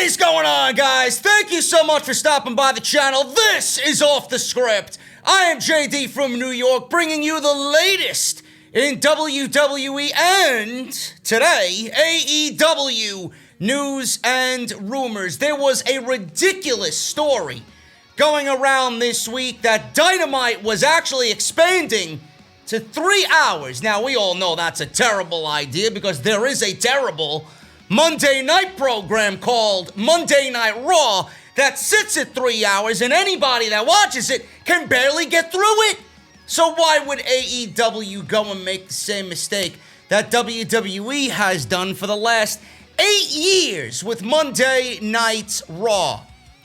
is going on, guys? Thank you so much for stopping by the channel. This is Off the Script. I am JD from New York, bringing you the latest in WWE and, today, AEW news and rumors. There was a ridiculous story going around this week that Dynamite was actually expanding to 3 hours. Now, we all know that's a terrible idea because there is a terrible Monday night program called Monday Night Raw that sits at 3 hours, and anybody that watches it can barely get through it. So why would AEW go and make the same mistake that WWE has done for the last 8 years with Monday Night Raw?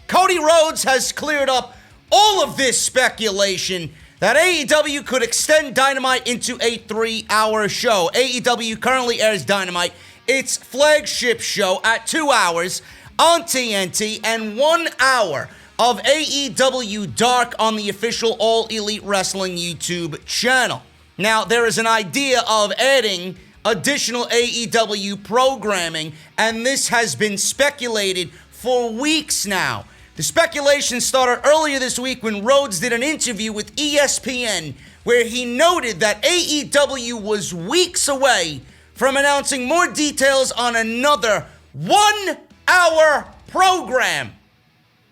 Cody Rhodes has cleared up all of this speculation that AEW could extend Dynamite into a 3-hour show. AEW currently airs Dynamite, its flagship show, at 2 hours on TNT and 1 hour of AEW Dark on the official All Elite Wrestling YouTube channel. Now, there is an idea of adding additional AEW programming, and this has been speculated for weeks now. The speculation started earlier this week when Rhodes did an interview with ESPN where he noted that AEW was weeks away from announcing more details on another 1 hour program.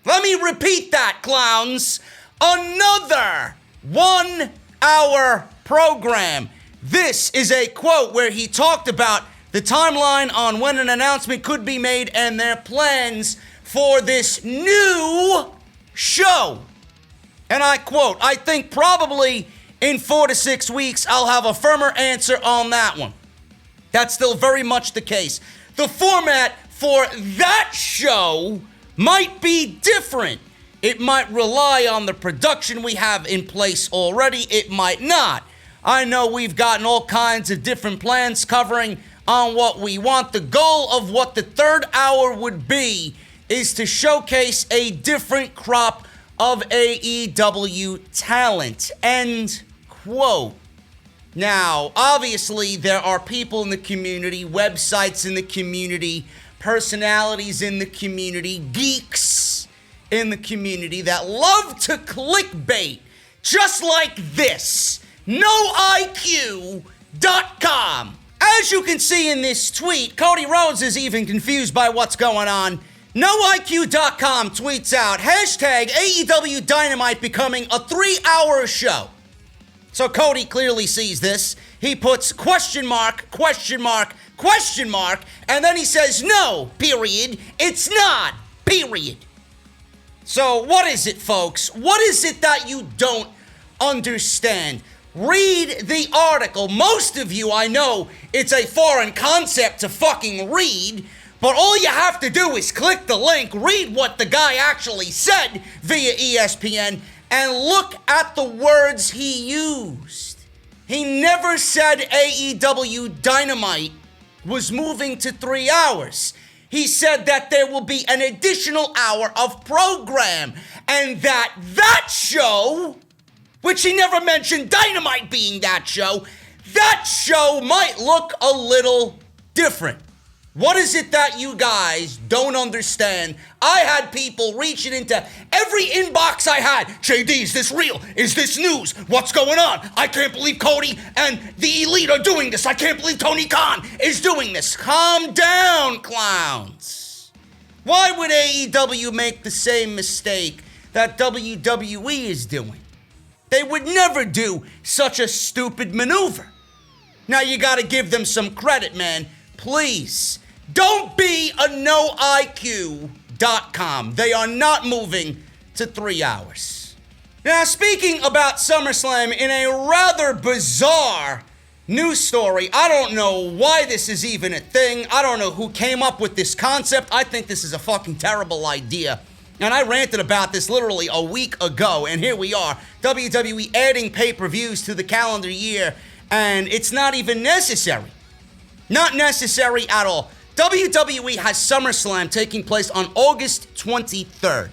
Let me repeat that, clowns. Another 1 hour program. This is a quote where he talked about the timeline on when an announcement could be made and their plans for this new show. And I quote, "I think probably in 4 to 6 weeks, I'll have a firmer answer on that one." That's still very much the case. The format for that show might be different. It might rely on the production we have in place already. It might not. I know we've gotten all kinds of different plans covering on what we want. The goal of what the third hour would be is to showcase a different crop of AEW talent. End quote. Now, obviously, there are people in the community, websites in the community, personalities in the community, geeks in the community that love to clickbait just like this. NoIQ.com. As you can see in this tweet, Cody Rhodes is even confused by what's going on. NoIQ.com tweets out, hashtag AEW Dynamite becoming a 3-hour show. So Cody clearly sees this. He puts question mark, and then he says, no, period. It's not, period. So what is it, folks? What is it that you don't understand? Read the article. Most of you, I know, it's a foreign concept to fucking read, but all you have to do is click the link, read what the guy actually said via ESPN, and look at the words he used. He never said AEW Dynamite was moving to 3 hours. He said that there will be an additional hour of program, and that show, which he never mentioned Dynamite being that show might look a little different. What is it that you guys don't understand? I had people reaching into every inbox I had. JD, is this real? Is this news? What's going on? I can't believe Cody and the Elite are doing this. I can't believe Tony Khan is doing this. Calm down, clowns. Why would AEW make the same mistake that WWE is doing? They would never do such a stupid maneuver. Now, you got to give them some credit, man. Please. Don't be a NoIQ.com. They are not moving to 3 hours. Now, speaking about SummerSlam in a rather bizarre news story, I don't know why this is even a thing. I don't know who came up with this concept. I think this is a fucking terrible idea. And I ranted about this literally a week ago, and here we are. WWE adding pay-per-views to the calendar year, and it's not even necessary. Not necessary at all. WWE has SummerSlam taking place on August 23rd.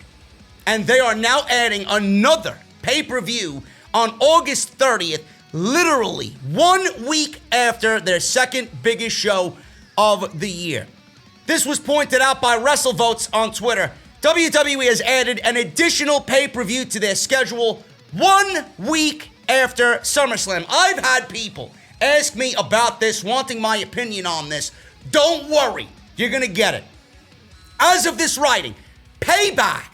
And they are now adding another pay-per-view on August 30th, literally 1 week after their second biggest show of the year. This was pointed out by WrestleVotes on Twitter. WWE has added an additional pay-per-view to their schedule 1 week after SummerSlam. I've had people ask me about this, wanting my opinion on this. Don't worry, you're gonna get it. As of this writing, Payback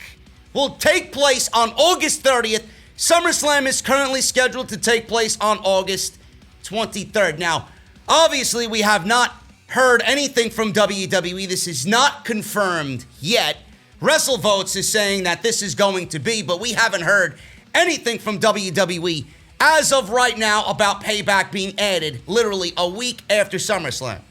will take place on August 30th. SummerSlam is currently scheduled to take place on August 23rd. Now, obviously, we have not heard anything from WWE. This is not confirmed yet. WrestleVotes is saying that this is going to be, but we haven't heard anything from WWE as of right now about Payback being added literally a week after SummerSlam.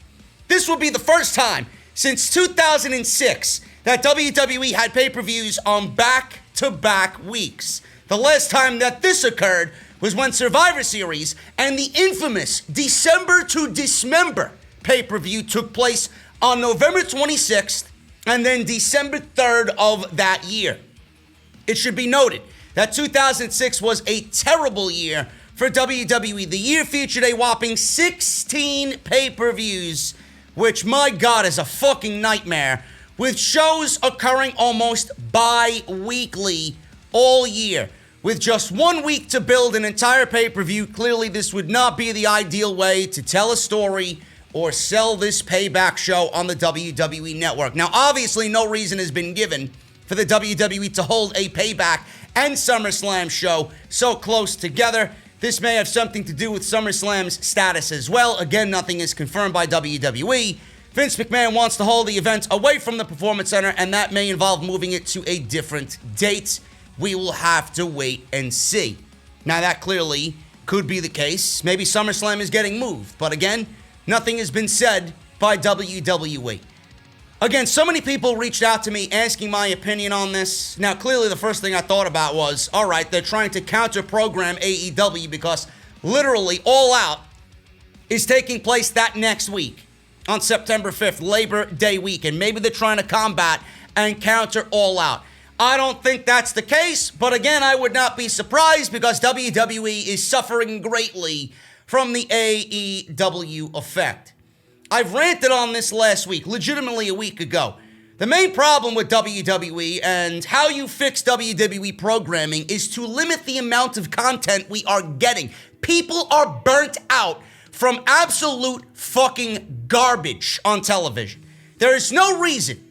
This will be the first time since 2006 that WWE had pay-per-views on back-to-back weeks. The last time that this occurred was when Survivor Series and the infamous December to Dismember pay-per-view took place on November 26th and then December 3rd of that year. It should be noted that 2006 was a terrible year for WWE. The year featured a whopping 16 pay-per-views, which, my God, is a fucking nightmare, with shows occurring almost bi-weekly all year. With just 1 week to build an entire pay-per-view, clearly this would not be the ideal way to tell a story or sell this Payback show on the WWE Network. Now, obviously, no reason has been given for the WWE to hold a Payback and SummerSlam show so close together. This may have something to do with SummerSlam's status as well. Again, nothing is confirmed by WWE. Vince McMahon wants to hold the event away from the Performance Center, and that may involve moving it to a different date. We will have to wait and see. Now, that clearly could be the case. Maybe SummerSlam is getting moved. But again, nothing has been said by WWE. Again, so many people reached out to me asking my opinion on this. Now, clearly the first thing I thought about was, all right, they're trying to counter-program AEW because literally All Out is taking place that next week on September 5th, Labor Day weekend. Maybe they're trying to combat and counter All Out. I don't think that's the case, but again, I would not be surprised because WWE is suffering greatly from the AEW effect. I've ranted on this last week, legitimately a week ago. The main problem with WWE and how you fix WWE programming is to limit the amount of content we are getting. People are burnt out from absolute fucking garbage on television. There is no reason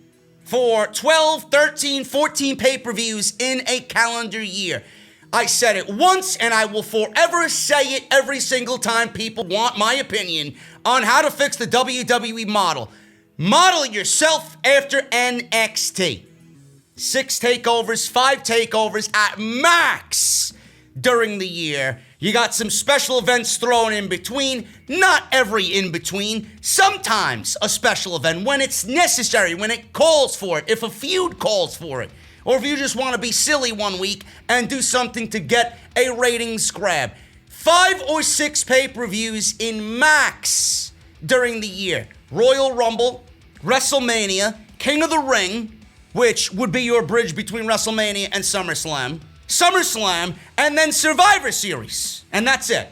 for 12, 13, 14 pay-per-views in a calendar year. I said it once, and I will forever say it every single time people want my opinion on how to fix the WWE model. Model yourself after NXT. 6 takeovers, 5 takeovers at max during the year. You got some special events thrown in between. Not every in between. Sometimes a special event when it's necessary, when it calls for it, if a feud calls for it. Or if you just want to be silly 1 week and do something to get a ratings grab. 5 or 6 pay-per-views in max during the year. Royal Rumble, WrestleMania, King of the Ring, which would be your bridge between WrestleMania and SummerSlam. SummerSlam, and then Survivor Series. And that's it.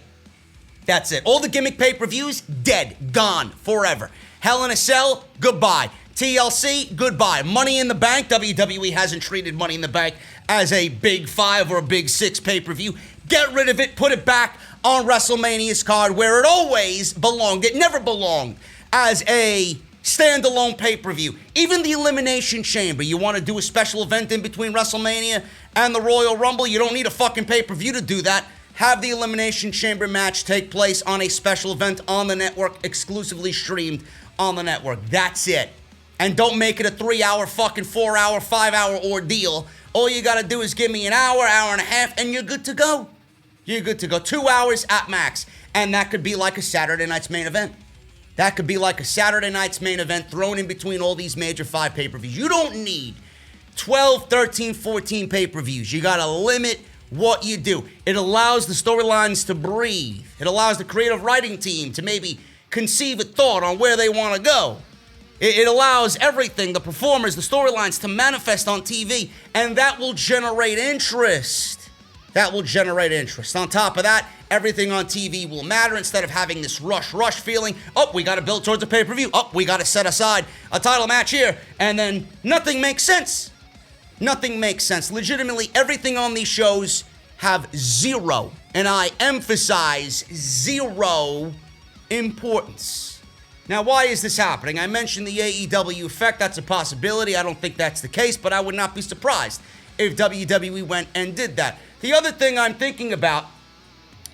That's it. All the gimmick pay-per-views, dead, gone, forever. Hell in a Cell, goodbye. TLC, goodbye. Money in the Bank, WWE hasn't treated Money in the Bank as a big 5 or a big 6 pay-per-view. Get rid of it, put it back on WrestleMania's card where it always belonged. It never belonged as a standalone pay-per-view. Even the Elimination Chamber, you want to do a special event in between WrestleMania and the Royal Rumble, you don't need a fucking pay-per-view to do that. Have the Elimination Chamber match take place on a special event on the network, exclusively streamed on the network. That's it. And don't make it a 3-hour, fucking 4-hour, 5-hour ordeal. All you gotta do is give me an hour, hour and a half, and you're good to go. You're good to go. 2 hours at max. And that could be like a Saturday night's main event. That could be like a Saturday night's main event thrown in between all these major 5 pay-per-views. You don't need 12, 13, 14 pay-per-views. You gotta limit what you do. It allows the storylines to breathe. It allows the creative writing team to maybe conceive a thought on where they want to go. It allows everything, the performers, the storylines to manifest on TV, and that will generate interest. That will generate interest. On top of that, everything on TV will matter instead of having this rush feeling. Oh, we got to build towards a pay-per-view. Oh, we got to set aside a title match here. And then nothing makes sense. Nothing makes sense. Legitimately, everything on these shows have zero, and I emphasize zero, importance. Now, why is this happening? I mentioned the AEW effect. That's a possibility. I don't think that's the case, but I would not be surprised if WWE went and did that. The other thing I'm thinking about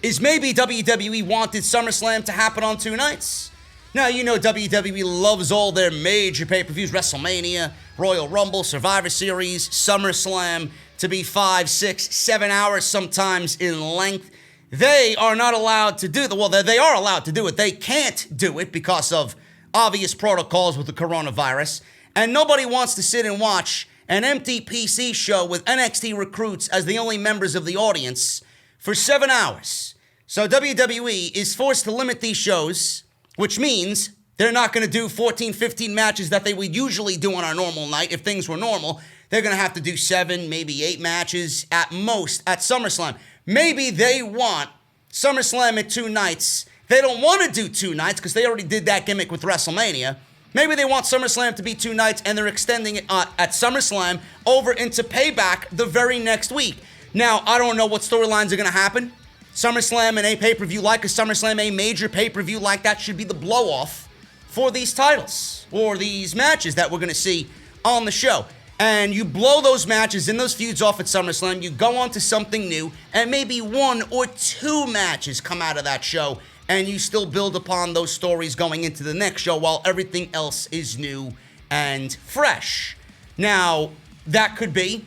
is maybe WWE wanted SummerSlam to happen on 2 nights. Now, you know WWE loves all their major pay-per-views, WrestleMania, Royal Rumble, Survivor Series, SummerSlam, to be 5, 6, 7 hours sometimes in length. They are not allowed to do that. Well, they are allowed to do it. They can't do it because of obvious protocols with the coronavirus. And nobody wants to sit and watch an empty PC show with NXT recruits as the only members of the audience for 7 hours. So WWE is forced to limit these shows, which means they're not going to do 14, 15 matches that they would usually do on a normal night if things were normal. They're going to have to do 7, maybe 8 matches at most at SummerSlam. Maybe they want SummerSlam at 2 nights. They don't want to do 2 nights because they already did that gimmick with WrestleMania. Maybe they want SummerSlam to be 2 nights and they're extending it at SummerSlam over into Payback the very next week. Now, I don't know what storylines are going to happen. SummerSlam and a pay-per-view like a SummerSlam, a major pay-per-view like that should be the blow-off for these titles or these matches that we're going to see on the show. And you blow those matches and those feuds off at SummerSlam, you go on to something new, and maybe 1 or 2 matches come out of that show, and you still build upon those stories going into the next show while everything else is new and fresh. Now, that could be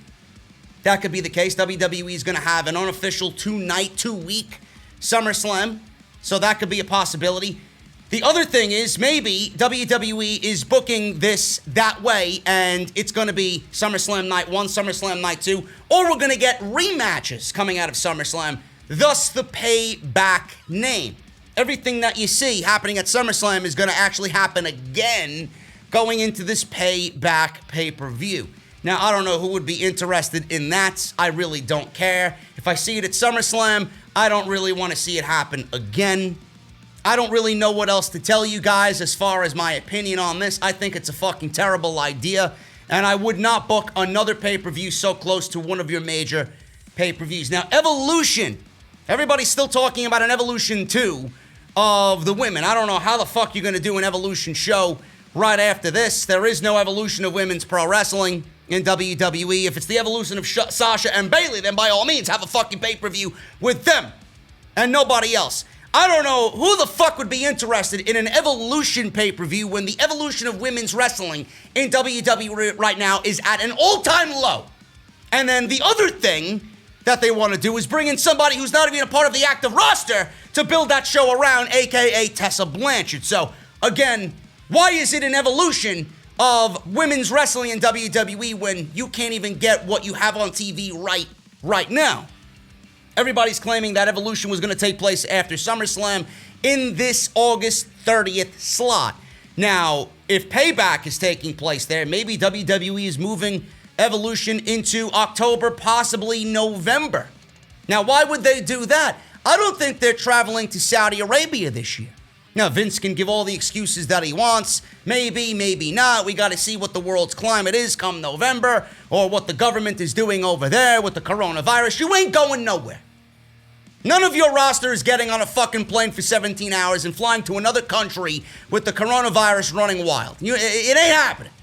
the case. WWE is going to have an unofficial 2-night, 2-week SummerSlam, so that could be a possibility. The other thing is maybe WWE is booking this that way, and it's going to be SummerSlam Night 1, SummerSlam Night 2, or we're going to get rematches coming out of SummerSlam, thus the Payback name. Everything that you see happening at SummerSlam is going to actually happen again going into this Payback pay-per-view. Now, I don't know who would be interested in that. I really don't care. If I see it at SummerSlam, I don't really want to see it happen again. I don't really know what else to tell you guys as far as my opinion on this. I think it's a fucking terrible idea, and I would not book another pay-per-view so close to one of your major pay-per-views. Now, Evolution. Everybody's still talking about an Evolution 2 of the women. I don't know how the fuck you're going to do an Evolution show right after this. There is no Evolution of women's pro wrestling in WWE. If it's the evolution of Sasha and Bayley, then by all means, have a fucking pay-per-view with them and nobody else. I don't know who the fuck would be interested in an Evolution pay-per-view when the evolution of women's wrestling in WWE right now is at an all-time low. And then the other thing that they want to do is bring in somebody who's not even a part of the active roster to build that show around, aka Tessa Blanchard. So, again, why is it an evolution of women's wrestling in WWE when you can't even get what you have on TV right now? Everybody's claiming that Evolution was going to take place after SummerSlam in this August 30th slot. Now, if Payback is taking place there, maybe WWE is moving Evolution into October, possibly November. Now, why would they do that? I don't think they're traveling to Saudi Arabia this year. Now, Vince can give all the excuses that he wants. Maybe, maybe not. We got to see what the world's climate is come November, or what the government is doing over there with the coronavirus. You ain't going nowhere. None of your roster is getting on a fucking plane for 17 hours and flying to another country with the coronavirus running wild. It ain't happening.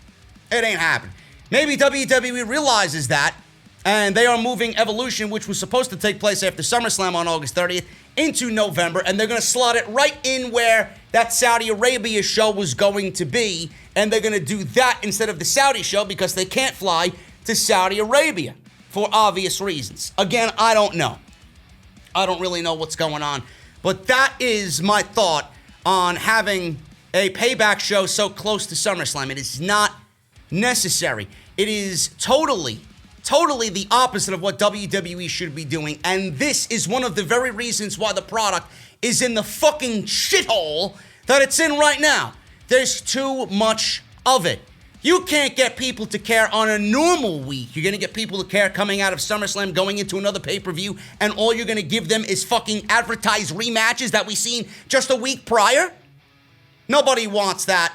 It ain't happening. Maybe WWE realizes that, and they are moving Evolution, which was supposed to take place after SummerSlam on August 30th, into November, and they're going to slot it right in where that Saudi Arabia show was going to be, and they're going to do that instead of the Saudi show because they can't fly to Saudi Arabia for obvious reasons. Again, I don't know. I don't really know what's going on, but that is my thought on having a Payback show so close to SummerSlam. It is not necessary. It is totally the opposite of what WWE should be doing, and this is one of the very reasons why the product is in the fucking shithole that it's in right now. There's too much of it. You can't get people to care on a normal week. You're going to get people to care coming out of SummerSlam, going into another pay-per-view, and all you're going to give them is fucking advertised rematches that we seen just a week prior? Nobody wants that.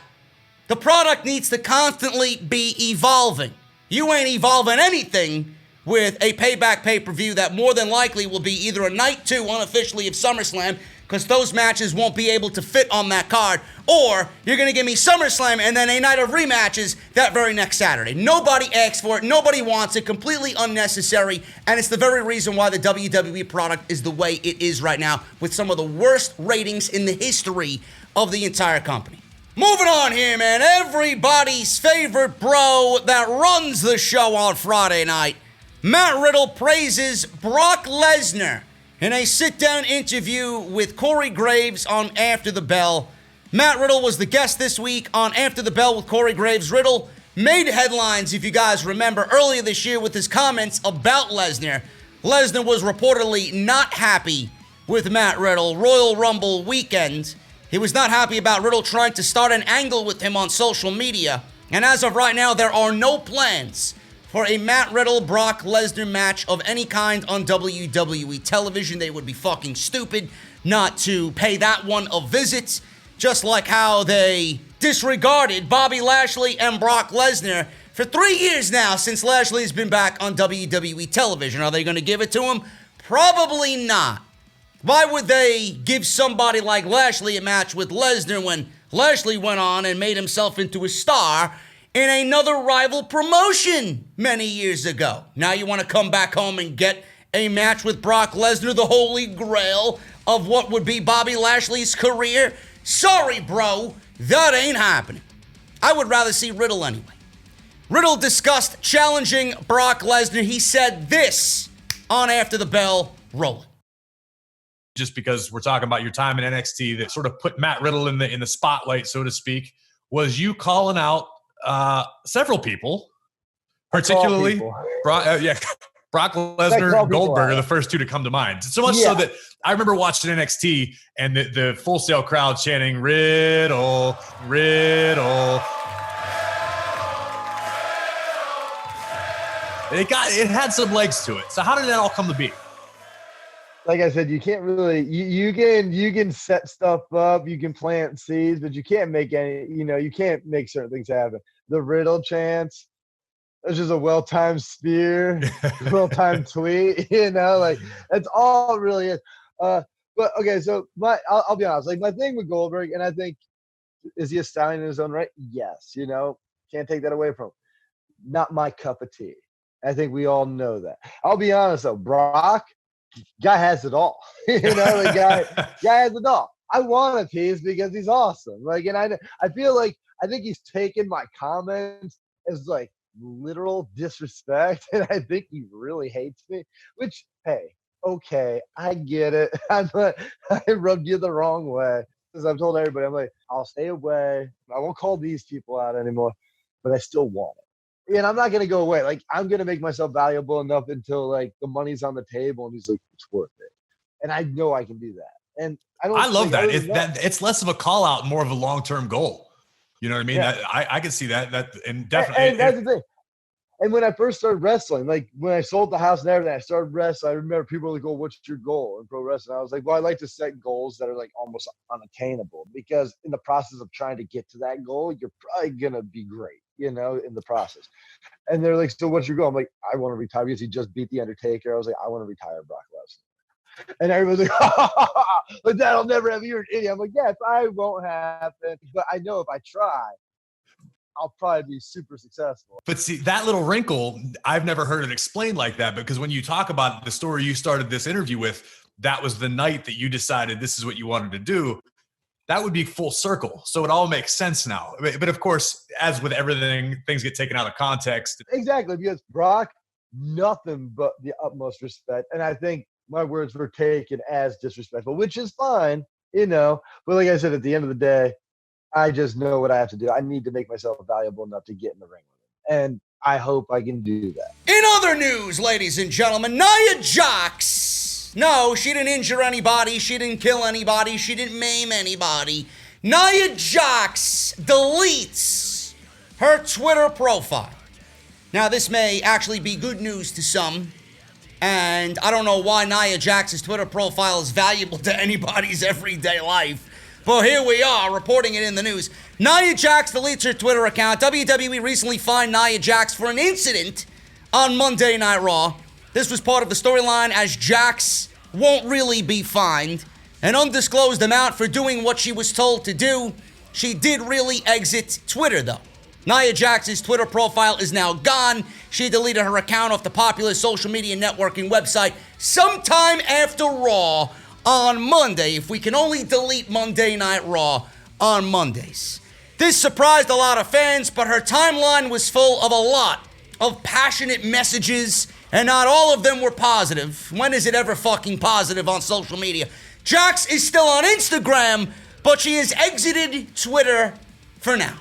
The product needs to constantly be evolving. You ain't evolving anything with a Payback pay-per-view that more than likely will be either a night 2 unofficially of SummerSlam, because those matches won't be able to fit on that card, or you're going to give me SummerSlam and then a night of rematches that very next Saturday. Nobody asks for it. Nobody wants it. Completely unnecessary, and it's the very reason why the WWE product is the way it is right now, with some of the worst ratings in the history of the entire company. Moving on here, man. Everybody's favorite bro that runs the show on Friday night, Matt Riddle, praises Brock Lesnar in a sit-down interview with Corey Graves on After the Bell. Matt Riddle was the guest this week on After the Bell with Corey Graves. Riddle made headlines, if you guys remember, earlier this year with his comments about Lesnar. Lesnar was reportedly not happy with Matt Riddle Royal Rumble weekend. He was not happy about Riddle trying to start an angle with him on social media. And as of right now, there are no plans for a Matt Riddle-Brock Lesnar match of any kind on WWE television. They would be fucking stupid not to pay that one a visit, just like how they disregarded Bobby Lashley and Brock Lesnar for 3 years now since Lashley's been back on WWE television. Are they going to give it to him? Probably not. Why would they give somebody like Lashley a match with Lesnar when Lashley went on and made himself into a star in another rival promotion many years ago? Now you want to come back home and get a match with Brock Lesnar, the holy grail of what would be Bobby Lashley's career? Sorry, bro, that ain't happening. I would rather see Riddle anyway. Riddle discussed challenging Brock Lesnar. He said this on After the Bell. Roll it. Just because we're talking about your time in NXT that sort of put Matt Riddle in the spotlight, so to speak, was you calling out several people, particularly Brock Lesnar, Goldberg are the first two to come to mind. So much so that I remember watching NXT and the Full Sail crowd chanting Riddle, Riddle. It had some legs to it. So how did that all come to be? Like I said, you can't really you can set stuff up, you can plant seeds, but you can't make you can't make certain things happen. The Riddle chants, it's just a well-timed spear, well-timed tweet, like that's all it really is. But okay, so I'll be honest, like my thing with Goldberg, and I think, is he a stallion in his own right? Yes, can't take that away from him. Not my cup of tea. I think we all know that. I'll be honest though, Brock, guy has it all. The guy has it all. I want a piece because he's awesome. And I feel like I think he's taken my comments as like literal disrespect, and I think he really hates me. Which, hey, okay, I get it. I rubbed you the wrong way. Because I've told everybody, I'm like, I'll stay away. I won't call these people out anymore, but I still want it. And I'm not going to go away. Like, I'm going to make myself valuable enough until, like, the money's on the table and he's like, it's worth it. And I know I can do that. And I love that. It's less of a call out, more of a long-term goal. You know what I mean? Yeah. I can see that. And definitely. And that's the thing. And when I first started wrestling, like when I sold the house and everything, I started wrestling. I remember people were like, "Oh, what's your goal in pro wrestling?" I was like, "Well, I like to set goals that are like almost unattainable, because in the process of trying to get to that goal, you're probably gonna be great, in the process." And they're like, "So what's your goal?" I'm like, "I want to retire," because he just beat the Undertaker. I was like, "I want to retire Brock Lesnar." And everybody's like, "But that'll never happen. You're an idiot." I'm like, "Yeah, it probably won't happen, but I know if I try, I'll probably be super successful." But see, that little wrinkle, I've never heard it explained like that, because when you talk about the story you started this interview with, that was the night that you decided this is what you wanted to do. That would be full circle. So it all makes sense now. But of course, as with everything, things get taken out of context. Exactly, because Brock, nothing but the utmost respect. And I think my words were taken as disrespectful, which is fine, But like I said, at the end of the day, I just know what I have to do. I need to make myself valuable enough to get in the ring with him. And I hope I can do that. In other news, ladies and gentlemen, Nia Jax. No, she didn't injure anybody. She didn't kill anybody. She didn't maim anybody. Nia Jax deletes her Twitter profile. Now, this may actually be good news to some, and I don't know why Nia Jax's Twitter profile is valuable to anybody's everyday life, but here we are, reporting it in the news. Nia Jax deletes her Twitter account. WWE recently fined Nia Jax for an incident on Monday Night Raw. This was part of the storyline, as Jax won't really be fined. An undisclosed amount for doing what she was told to do. She did really exit Twitter, though. Nia Jax's Twitter profile is now gone. She deleted her account off the popular social media networking website sometime after Raw on Monday. If we can only delete Monday Night Raw on Mondays. This surprised a lot of fans, but her timeline was full of a lot of passionate messages, and not all of them were positive. When is it ever fucking positive on social media? Jax is still on Instagram, but she has exited Twitter for now.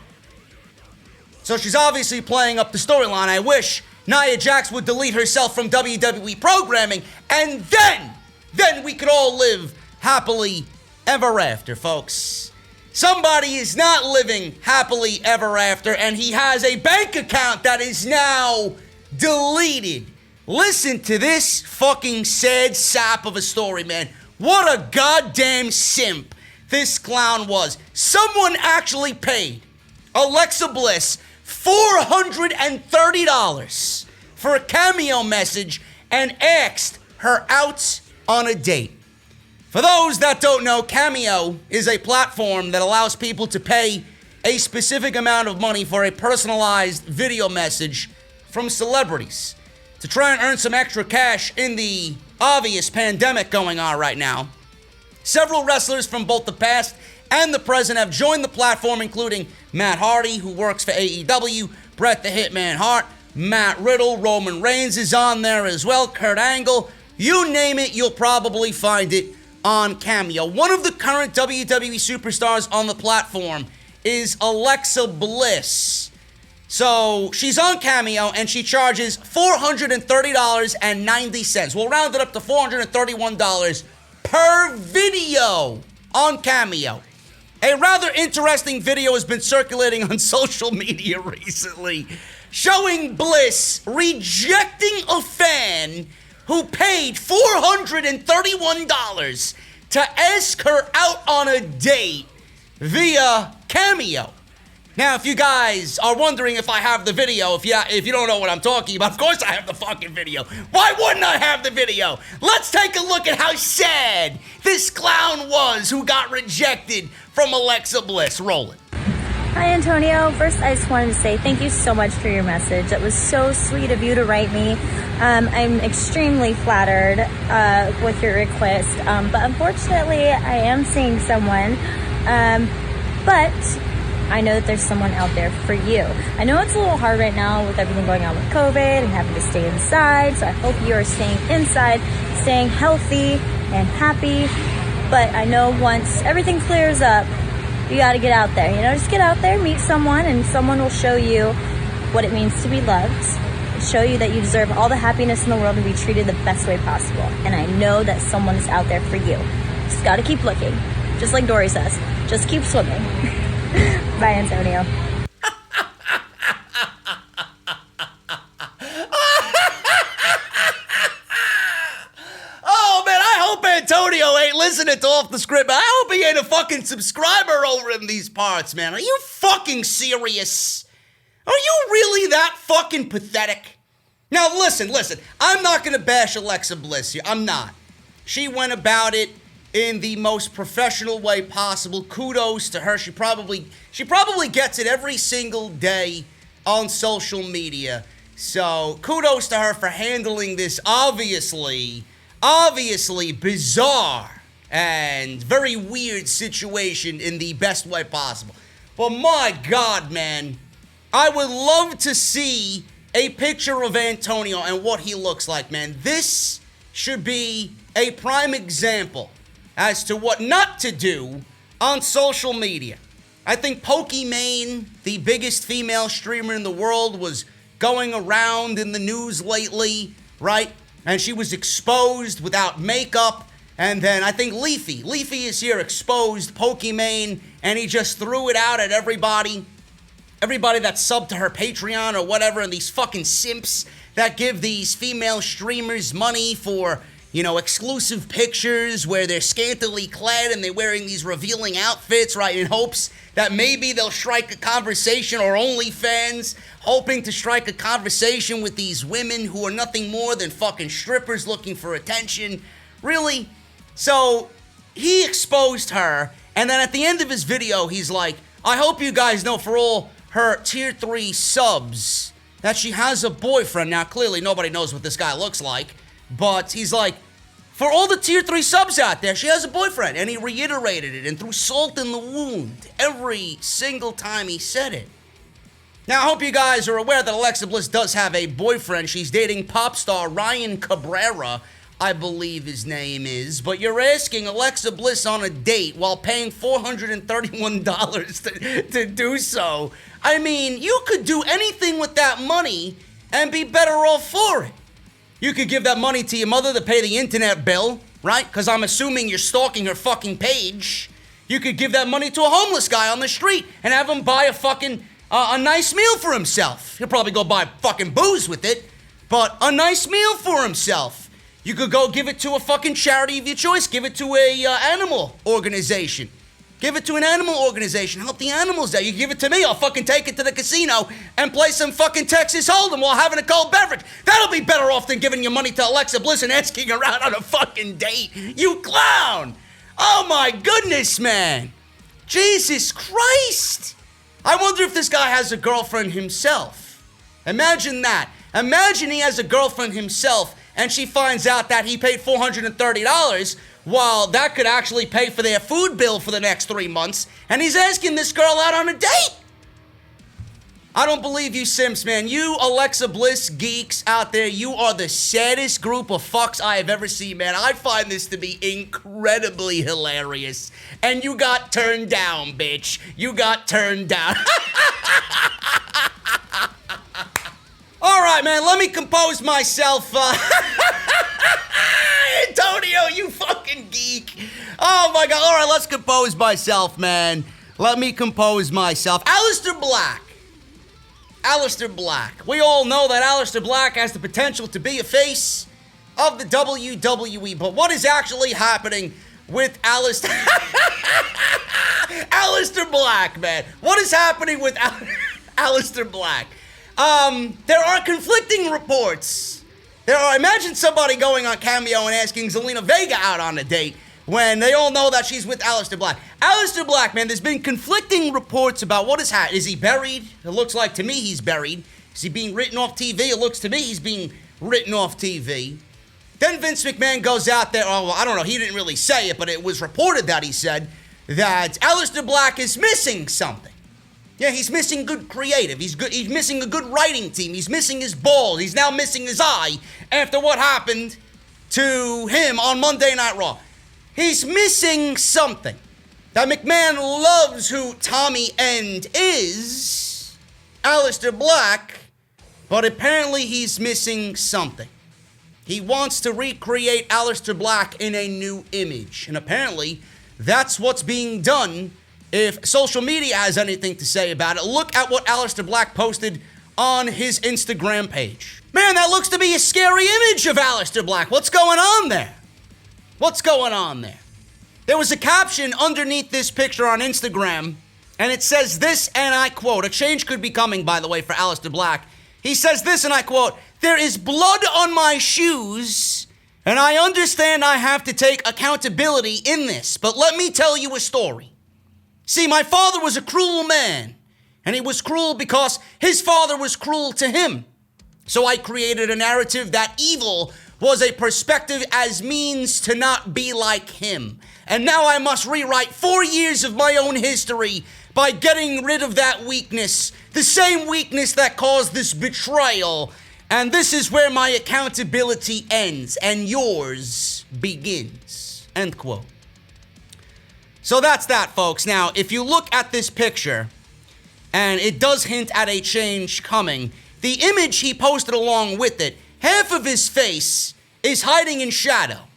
So she's obviously playing up the storyline. I wish Nia Jax would delete herself from WWE programming, and then we could all live happily ever after, folks. Somebody is not living happily ever after, and he has a bank account that is now deleted. Listen to this fucking sad sap of a story, man. What a goddamn simp this clown was. Someone actually paid Alexa Bliss $430 for a cameo message and asked her out on a date. For those that don't know, Cameo is a platform that allows people to pay a specific amount of money for a personalized video message from celebrities to try and earn some extra cash in the obvious pandemic going on right now. Several wrestlers from both the past and the present have joined the platform, including Matt Hardy, who works for AEW, Bret the Hitman Hart, Matt Riddle, Roman Reigns is on there as well, Kurt Angle. You name it, you'll probably find it on Cameo. One of the current WWE superstars on the platform is Alexa Bliss. So she's on Cameo and she charges $430.90. We'll round it up to $431 per video on Cameo. A rather interesting video has been circulating on social media recently, showing Bliss rejecting a fan who paid $431 to ask her out on a date via Cameo. Now, if you guys are wondering if I have the video, if you don't know what I'm talking about, of course I have the fucking video. Why wouldn't I have the video? Let's take a look at how sad this clown was who got rejected from Alexa Bliss. Roll it. Hi, Antonio. First, I just wanted to say thank you so much for your message. It was so sweet of you to write me. I'm extremely flattered with your request, but unfortunately, I am seeing someone, but I know that there's someone out there for you. I know it's a little hard right now with everything going on with COVID and having to stay inside, so I hope you are staying inside, staying healthy and happy, but I know once everything clears up, you got to get out there. You know, just get out there, meet someone, and someone will show you what it means to be loved, show you that you deserve all the happiness in the world and be treated the best way possible. And I know that someone is out there for you. Just got to keep looking. Just like Dory says, just keep swimming. Bye, Antonio. Antonio ain't listening to Off the Script. I hope he ain't a fucking subscriber over in these parts, man. Are you fucking serious? Are you really that fucking pathetic? Now, listen. I'm not going to bash Alexa Bliss here. I'm not. She went about it in the most professional way possible. Kudos to her. She probably gets it every single day on social media. So, kudos to her for handling this obviously bizarre and very weird situation in the best way possible. But my God, man, I would love to see a picture of Antonio and what he looks like, man. This should be a prime example as to what not to do on social media. I think Pokimane, the biggest female streamer in the world, was going around in the news lately, right? And she was exposed without makeup. And then I think Leafy is here, exposed Pokimane, and he just threw it out at everybody. everybody that's subbed to her Patreon or whatever, and these fucking simps that give these female streamers money for, you know, exclusive pictures where they're scantily clad and they're wearing these revealing outfits, right, in hopes that maybe they'll strike a conversation, or OnlyFans, hoping to strike a conversation with these women who are nothing more than fucking strippers looking for attention. Really? So he exposed her, and then at the end of his video, he's like, I hope you guys know for all her tier 3 subs that she has a boyfriend. Now, clearly nobody knows what this guy looks like, but he's like, for all the tier 3 subs out there, she has a boyfriend. And he reiterated it and threw salt in the wound every single time he said it. Now, I hope you guys are aware that Alexa Bliss does have a boyfriend. She's dating pop star Ryan Cabrera, I believe his name is. But you're asking Alexa Bliss on a date while paying $431 to do so. I mean, you could do anything with that money and be better off for it. You could give that money to your mother to pay the internet bill, right? Because I'm assuming you're stalking her fucking page. You could give that money to a homeless guy on the street and have him buy a fucking, a nice meal for himself. He'll probably go buy fucking booze with it, but a nice meal for himself. You could go give it to a fucking charity of your choice. Give it to a animal organization. Give it to an animal organization. Help the animals out. You give it to me, I'll fucking take it to the casino and play some fucking Texas Hold'em while having a cold beverage. That'll be better off than giving your money to Alexa Bliss and asking her out on a fucking date. You clown! Oh my goodness, man. Jesus Christ. I wonder if this guy has a girlfriend himself. Imagine that. Imagine he has a girlfriend himself and she finds out that he paid $430 while that could actually pay for their food bill for the next 3 months, and he's asking this girl out on a date. I don't believe you simps, man. You Alexa Bliss geeks out there, you are the saddest group of fucks I have ever seen, man. I find this to be incredibly hilarious. And you got turned down, bitch. You got turned down. All right, man, let me compose myself. Antonio, you fucking geek. Oh, my God. All right, let's compose myself, man. Let me compose myself. Aleister Black. Aleister Black. We all know that Aleister Black has the potential to be a face of the WWE, but what is actually happening with Aleister Black, man? What is happening with Aleister Black? There are conflicting reports. Imagine somebody going on Cameo and asking Zelina Vega out on a date when they all know that she's with Aleister Black. Aleister Black, man, there's been conflicting reports about what is happening. Is he buried? It looks like to me he's buried. Is he being written off TV? It looks to me he's being written off TV. Then Vince McMahon goes out there, oh, well, I don't know, he didn't really say it, but it was reported that he said that Aleister Black is missing something. Yeah, he's missing good creative. He's missing a good writing team. He's missing his balls. He's now missing his eye after what happened to him on Monday Night Raw. He's missing something. That McMahon loves who Tommy End is, Aleister Black, but apparently he's missing something. He wants to recreate Aleister Black in a new image, and apparently that's what's being done. If social media has anything to say about it, look at what Aleister Black posted on his Instagram page. Man, that looks to be a scary image of Aleister Black. What's going on there? What's going on there? There was a caption underneath this picture on Instagram, and it says this, and I quote, a change could be coming, by the way, for Aleister Black. He says this, and I quote, "There is blood on my shoes, and I understand I have to take accountability in this, but let me tell you a story. See, my father was a cruel man, and he was cruel because his father was cruel to him. So I created a narrative that evil was a perspective as means to not be like him. And now I must rewrite 4 years of my own history by getting rid of that weakness, the same weakness that caused this betrayal. And this is where my accountability ends and yours begins." End quote. So that's that, folks. Now, if you look at this picture, and it does hint at a change coming, the image he posted along with it, half of his face is hiding in shadow.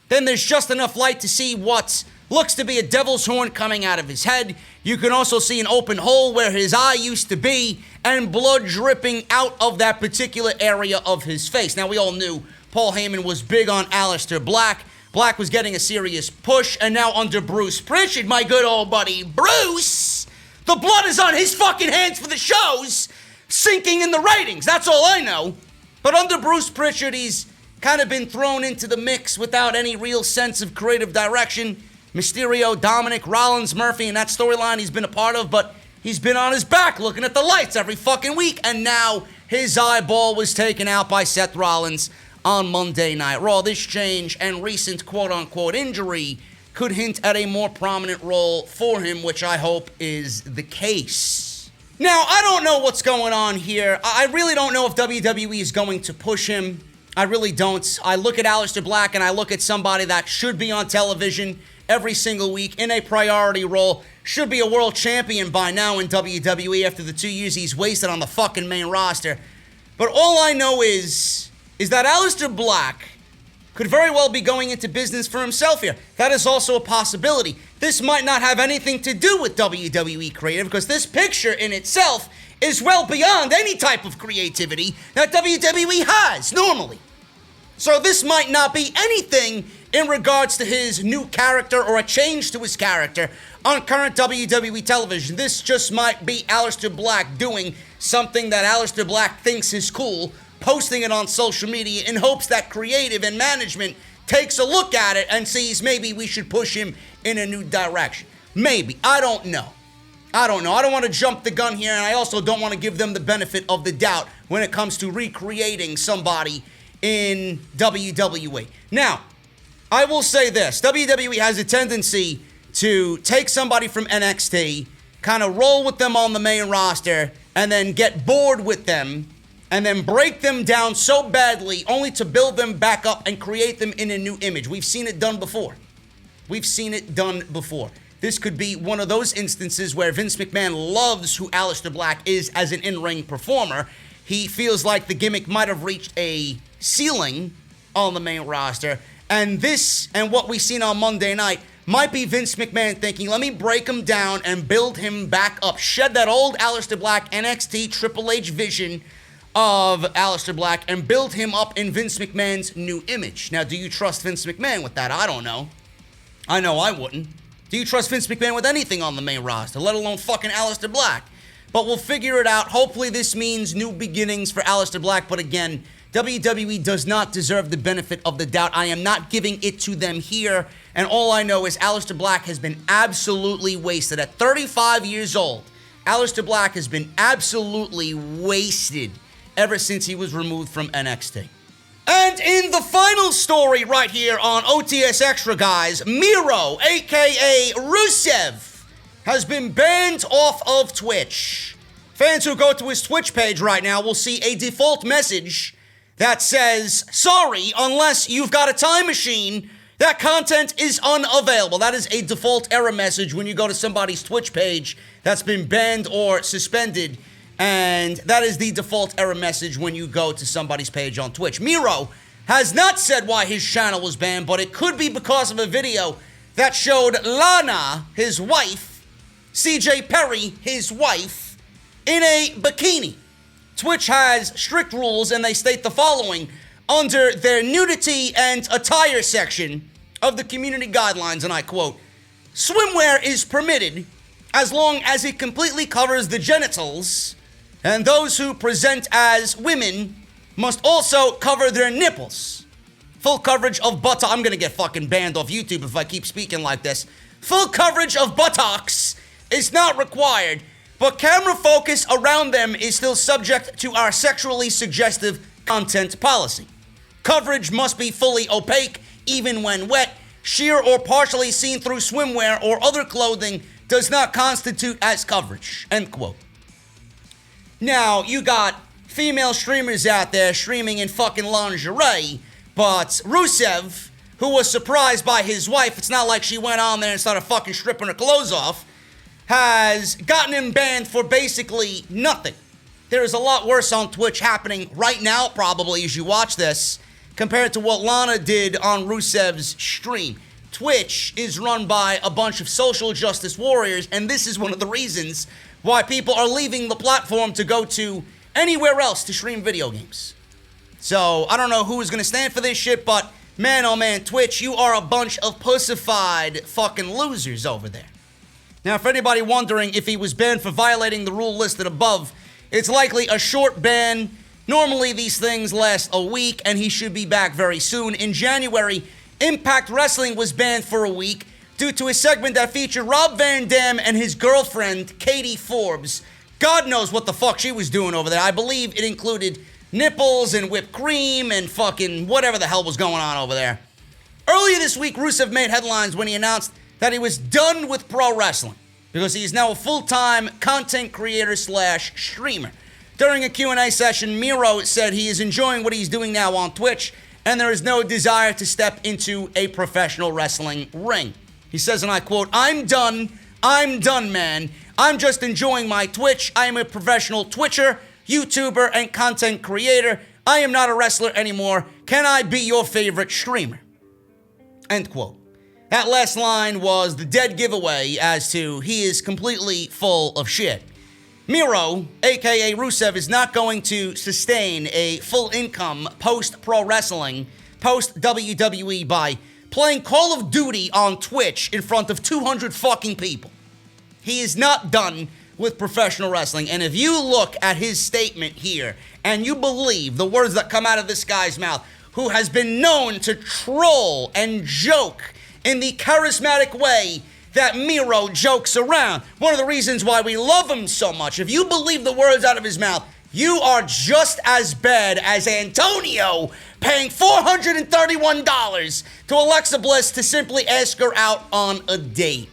Then there's just enough light to see what's Looks to be a devil's horn coming out of his head. You can also see an open hole where his eye used to be and blood dripping out of that particular area of his face. Now, we all knew Paul Heyman was big on Aleister Black. Black was getting a serious push, and now under Bruce Prichard, my good old buddy Bruce, the blood is on his fucking hands for the shows, sinking in the ratings. That's all I know. But under Bruce Prichard, he's kind of been thrown into the mix without any real sense of creative direction. Mysterio, Dominic, Rollins, Murphy, and that storyline he's been a part of, but he's been on his back looking at the lights every fucking week, and now his eyeball was taken out by Seth Rollins on Monday Night Raw. This change and recent quote-unquote injury could hint at a more prominent role for him, which I hope is the case. Now, I don't know what's going on here. I really don't know if WWE is going to push him. I really don't. I look at Aleister Black and I look at somebody that should be on television every single week in a priority role, should be a world champion by now in WWE after the 2 years he's wasted on the fucking main roster. But all I know is that Aleister Black could very well be going into business for himself here. That is also a possibility. This might not have anything to do with WWE creative, because this picture in itself is well beyond any type of creativity that WWE has normally. So this might not be anything in regards to his new character or a change to his character on current WWE television. This just might be Aleister Black doing something that Aleister Black thinks is cool, posting it on social media in hopes that creative and management takes a look at it and sees maybe we should push him in a new direction. Maybe. I don't know. I don't want to jump the gun here, and I also don't want to give them the benefit of the doubt when it comes to recreating somebody in WWE. Now, I will say this. WWE has a tendency to take somebody from NXT, kind of roll with them on the main roster, and then get bored with them, and then break them down so badly only to build them back up and create them in a new image. We've seen it done before. This could be one of those instances where Vince McMahon loves who Aleister Black is as an in-ring performer. He feels like the Gimmick might have reached a ceiling on the main roster, and this and what we've seen on Monday night might be Vince McMahon thinking, let me break him down and build him back up. Shed that old Aleister Black NXT Triple H vision of Aleister Black and build him up in Vince McMahon's new image. Now, do you trust Vince McMahon with that? I don't know. I know I wouldn't. Do you trust Vince McMahon with anything on the main roster, let alone fucking Aleister Black? But we'll figure it out. Hopefully this means new beginnings for Aleister Black. But again, WWE does not deserve the benefit of the doubt. I am not giving it to them here. And all I know is Aleister Black has been absolutely wasted. At 35 years old, Aleister Black has been absolutely wasted ever since he was removed from NXT. And in the final story right here on OTS Extra, guys, Miro, a.k.a. Rusev, has been banned off of Twitch. Fans who go to his Twitch page right now will see a default message that says, sorry, unless you've got a time machine, that content is unavailable. That is a default error message when you go to somebody's Twitch page that's been banned or suspended. And that is the default error message when you go to somebody's page on Twitch. Miro has not said why his channel was banned, but it could be because of a video that showed Lana, his wife, CJ Perry, his wife, in a bikini. Twitch has strict rules, and they state the following under their nudity and attire section of the community guidelines, and I quote, swimwear is permitted as long as it completely covers the genitals, and those who present as women must also cover their nipples. Full coverage of buttock. I'm gonna get fucking banned off YouTube if I keep speaking like this. Full coverage of buttocks is not required, but camera focus around them is still subject to our sexually suggestive content policy. Coverage must be fully opaque, even when wet. Sheer or partially seen through swimwear or other clothing does not constitute as coverage. End quote. Now, you got female streamers out there streaming in fucking lingerie, but Rusev, who was surprised by his wife, it's not like she went on there and started fucking stripping her clothes off, has gotten him banned for basically nothing. There is a lot worse on Twitch happening right now, probably, as you watch this, compared to what Lana did on Rusev's stream. Twitch is run by a bunch of social justice warriors, and this is one of the reasons why people are leaving the platform to go to anywhere else to stream video games. So, I don't know who is going to stand for this shit, but man, oh man, Twitch, you are a bunch of pussified fucking losers over there. Now, for anybody wondering if he was banned for violating the rule listed above, it's likely a short ban. Normally, these things last a week, and he should be back very soon. In January, Impact Wrestling was banned for a week due to a segment that featured Rob Van Dam and his girlfriend, Katie Forbes. God knows what the fuck she was doing over there. I believe it included nipples and whipped cream and fucking whatever the hell was going on over there. Earlier this week, Rusev made headlines when he announced that he was done with pro wrestling because he is now a full-time content creator / streamer. During a Q&A session, Miro said he is enjoying what he's doing now on Twitch and there is no desire to step into a professional wrestling ring. He says, and I quote, I'm done, man. I'm just enjoying my Twitch. I am a professional Twitcher, YouTuber, and content creator. I am not a wrestler anymore. Can I be your favorite streamer? End quote. That last line was the dead giveaway as to he is completely full of shit. Miro, aka Rusev, is not going to sustain a full income post-pro wrestling, post-WWE by playing Call of Duty on Twitch in front of 200 fucking people. He is not done with professional wrestling. And if you look at his statement here and you believe the words that come out of this guy's mouth, who has been known to troll and joke in the charismatic way that Miro jokes around, one of the reasons why we love him so much, if you believe the words out of his mouth, you are just as bad as Antonio paying $431 to Alexa Bliss to simply ask her out on a date.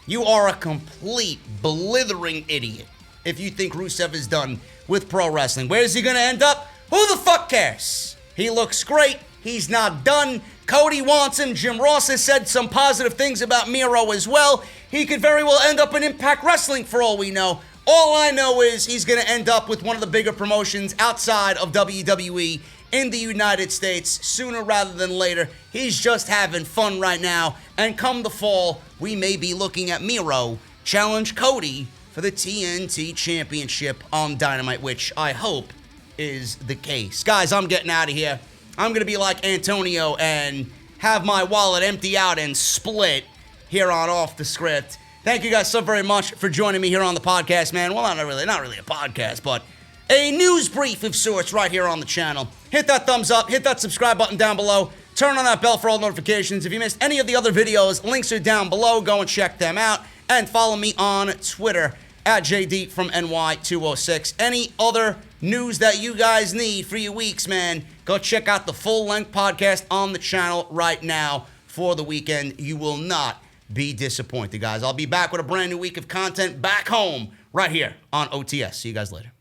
You are a complete, blithering idiot if you think Rusev is done with pro wrestling. Where is he going to end up? Who the fuck cares? He looks great. He's not done. Cody wants him. Jim Ross has said some positive things about Miro as well. He could very well end up in Impact Wrestling for all we know. All I know is he's going to end up with one of the bigger promotions outside of WWE in the United States sooner rather than later. He's just having fun right now. And come the fall, we may be looking at Miro challenge Cody for the TNT Championship on Dynamite, which I hope is the case. Guys, I'm getting out of here. I'm going to be like Antonio and have my wallet empty out and split here on Off the Script. Thank you guys so very much for joining me here on the podcast, man. Well, not really a podcast, but a news brief of sorts right here on the channel. Hit that thumbs up, hit that subscribe button down below, turn on that bell for all notifications. If you missed any of the other videos, links are down below. Go and check them out. And follow me on Twitter at JD from NY206. Any other news that you guys need for your weeks, man, go check out the full-length podcast on the channel right now for the weekend. You will not be disappointed, guys. I'll be back with a brand new week of content back home right here on OTS. See you guys later.